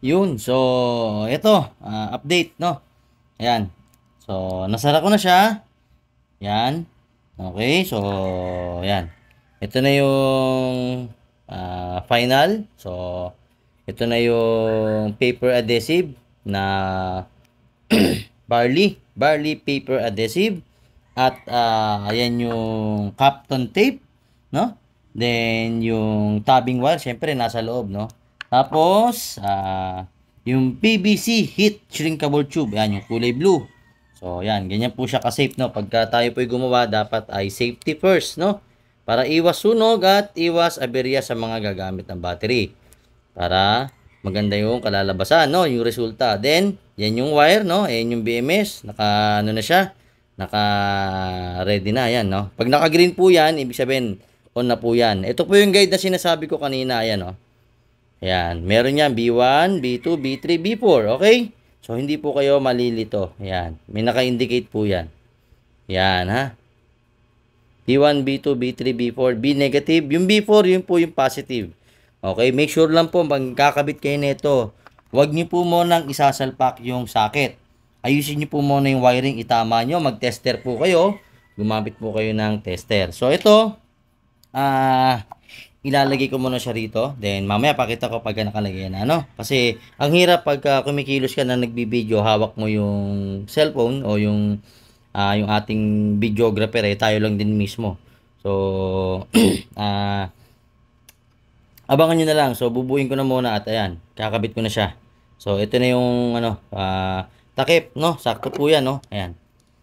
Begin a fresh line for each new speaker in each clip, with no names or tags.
Yun. So, ito, update, no? Ayan. So, nasara ko na siya. Yan. Okay. So, yan. Ito na yung final. So, ito na yung paper adhesive na barley paper adhesive. At ayan yung Kapton tape, no? Then yung tabbing wire, syempre nasa loob, no? Tapos yung PVC heat shrinkable tube, ayan yung kulay blue. So, yan, ganyan po siya ka-safe, no? Pagka tayo po'y gumawa, dapat ay safety first, no? Para iwas sunog at iwas aberya sa mga gagamit ng battery. Para maganda yung kalalabasan, no? Yung resulta. Then, yan yung wire, no? Ayan yung BMS. Naka, ano na siya? Naka ready na, yan, no? Pag naka-green po yan, ibig sabihin, on na po yan. Ito po yung guide na sinasabi ko kanina, ayan, no? Ayan, meron yan B1, B2, B3, B4, okay? So, hindi po kayo malilito. Ayan, may naka-indicate po yan. Ayan, ha? B1, B2, B3, B4, B negative. Yung B4, yun po yung positive. Okay, make sure lang po, magkakabit kayo nito. Huwag niyo po munang isasalpak yung socket. Ayusin niyo po muna yung wiring, itama nyo. Mag-tester po kayo. Gumamit po kayo ng tester. So, ito, ilalagay ko muna siya rito. Then, mamaya pakita ko pag nakalagay na, ano? Kasi, ang hirap pag kumikilos ka na nagbibideo, hawak mo yung cellphone o yung ating videographer, tayo lang din mismo. So, abangan nyo na lang. So, bubuin ko na muna at ayan, kakabit ko na siya. So, ito na yung, takip, no? Sakto po yan, no? Ayan.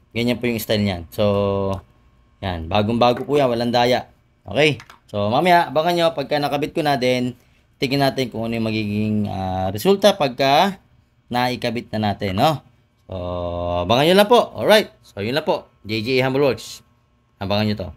Ganyan po yung style niyan. So, yan. Bagong-bago po yan. Walang daya. Okay? So, mamaya, abangan nyo. Pagka nakabit ko na din, tingnan natin kung ano yung magiging resulta pagka naikabit na natin, no? So, abangan nyo lang po. Alright. So, yun lang po. JJ Humble Works. Abangan nyo to.